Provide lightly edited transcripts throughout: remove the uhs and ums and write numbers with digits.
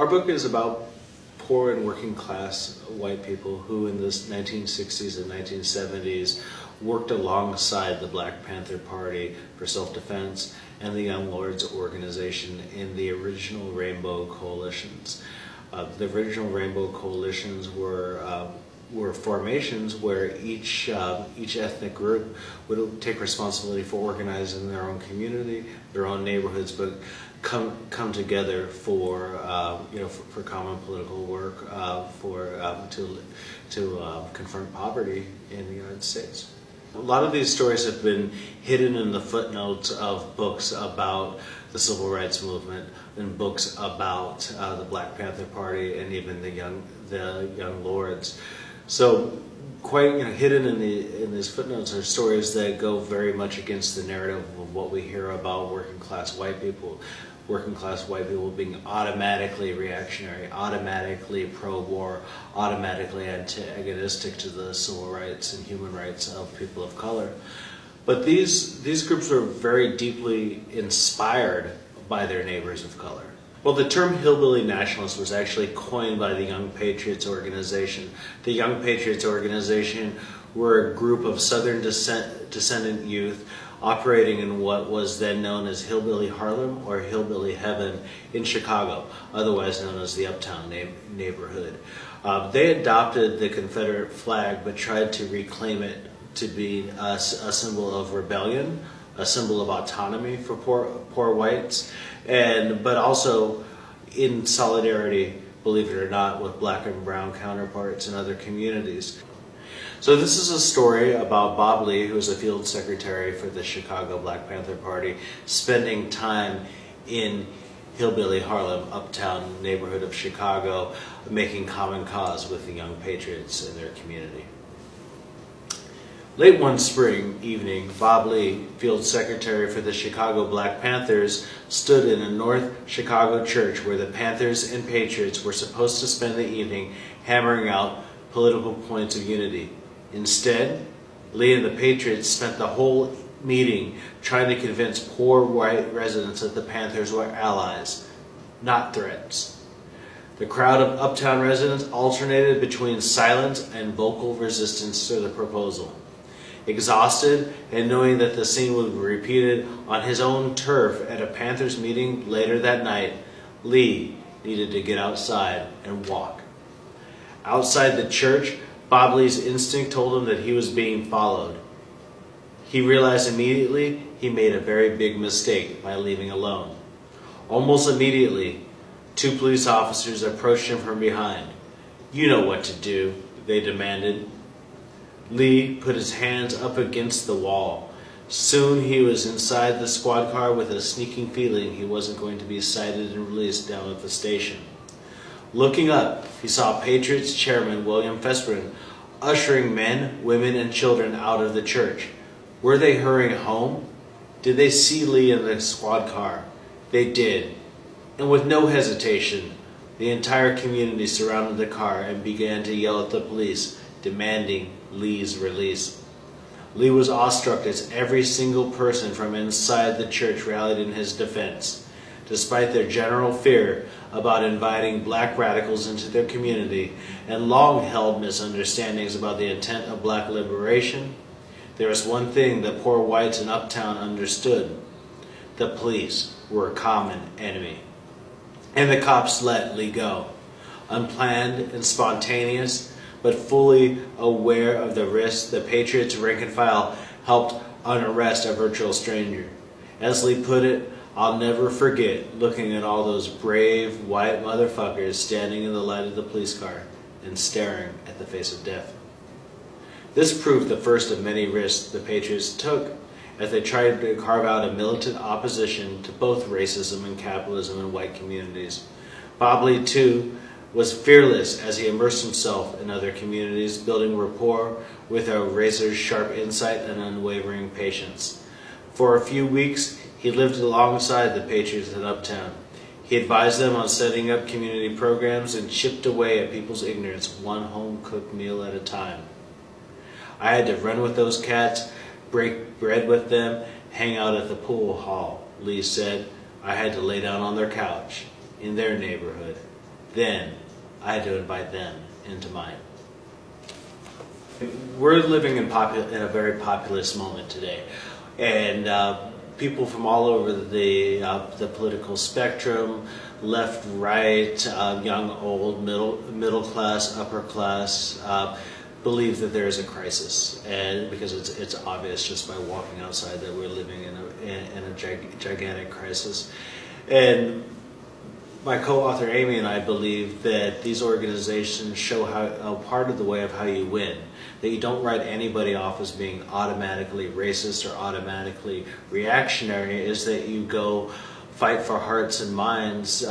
Our book is about poor and working class white people who in the 1960s and 1970s worked alongside the Black Panther Party for self-defense and the Young Lords organization in the original Rainbow Coalitions. The original Rainbow Coalitions were formations where each ethnic group would take responsibility for organizing their own community, their own neighborhoods, but come together for common political work to confront poverty in the United States. A lot of these stories have been hidden in the footnotes of books about the Civil Rights Movement and books about the Black Panther Party and even the Young Lords. So, quite hidden in these footnotes are stories that go very much against the narrative of what we hear about working class white people. Working class white people being automatically reactionary, automatically pro-war, automatically antagonistic to the civil rights and human rights of people of color. But these groups were very deeply inspired by their neighbors of color. Well, the term hillbilly nationalist was actually coined by the Young Patriots organization. The Young Patriots organization were a group of Southern descendant youth operating in what was then known as Hillbilly Harlem or Hillbilly Heaven in Chicago, otherwise known as the Uptown neighborhood. They adopted the Confederate flag but tried to reclaim it to be a symbol of rebellion, a symbol of autonomy for poor whites, but also in solidarity, believe it or not, with black and brown counterparts in other communities. So this is a story about Bob Lee, who was a field secretary for the Chicago Black Panther Party, spending time in Hillbilly Harlem, uptown neighborhood of Chicago, making common cause with the Young Patriots in their community. Late one spring evening, Bob Lee, field secretary for the Chicago Black Panthers, stood in a North Chicago church where the Panthers and Patriots were supposed to spend the evening hammering out political points of unity. Instead, Lee and the Patriots spent the whole meeting trying to convince poor white residents that the Panthers were allies, not threats. The crowd of uptown residents alternated between silence and vocal resistance to the proposal. Exhausted and knowing that the scene would be repeated on his own turf at a Panthers meeting later that night, Lee needed to get outside and walk. Outside the church, Bob Lee's instinct told him that he was being followed. He realized immediately he made a very big mistake by leaving alone. Almost immediately, two police officers approached him from behind. "You know what to do," they demanded. Lee put his hands up against the wall. Soon he was inside the squad car with a sneaking feeling he wasn't going to be cited and released down at the station. Looking up, he saw Patriots chairman William Fesperin ushering men, women, and children out of the church. Were they hurrying home? Did they see Lee in the squad car? They did. And with no hesitation, the entire community surrounded the car and began to yell at the police, demanding Lee's release. Lee was awestruck as every single person from inside the church rallied in his defense. Despite their general fear about inviting black radicals into their community and long-held misunderstandings about the intent of black liberation, there was one thing that poor whites in Uptown understood. The police were a common enemy. And the cops let Lee go. Unplanned and spontaneous, but fully aware of the risks, the Patriots rank and file helped unarrest a virtual stranger. As Lee put it, "I'll never forget looking at all those brave white motherfuckers standing in the light of the police car and staring at the face of death." This proved the first of many risks the Patriots took as they tried to carve out a militant opposition to both racism and capitalism in white communities. Bob Lee, too, was fearless as he immersed himself in other communities, building rapport with a razor-sharp insight and unwavering patience. For a few weeks, he lived alongside the Patriots in Uptown. He advised them on setting up community programs and chipped away at people's ignorance, one home-cooked meal at a time. "I had to run with those cats, break bread with them, hang out at the pool hall," Lee said. "I had to lay down on their couch, in their neighborhood, then I had to invite them into mine. We're living in a very populist moment today, and people from all over the political spectrum, left, right, young, old, middle class, upper class, believe that there is a crisis, and because it's obvious just by walking outside that we're living in a gigantic crisis. And my co-author Amy and I believe that these organizations show how part of the way of how you win. That you don't write anybody off as being automatically racist or automatically reactionary, is that you go fight for hearts and minds,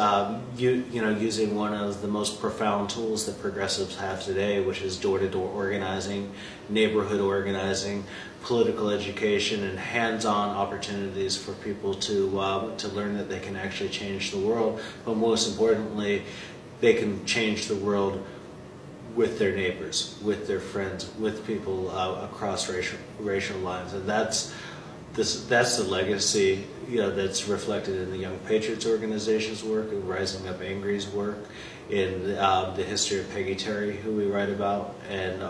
using one of the most profound tools that progressives have today, which is door-to-door organizing, neighborhood organizing, political education, and hands-on opportunities for people to learn that they can actually change the world. But most importantly, they can change the world with their neighbors, with their friends, with people across racial lines, and that's the legacy that's reflected in the Young Patriots organization's work, and Rising Up Angry's work, in the history of Peggy Terry, who we write about, and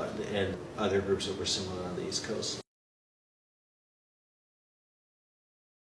other groups that were similar on the East Coast.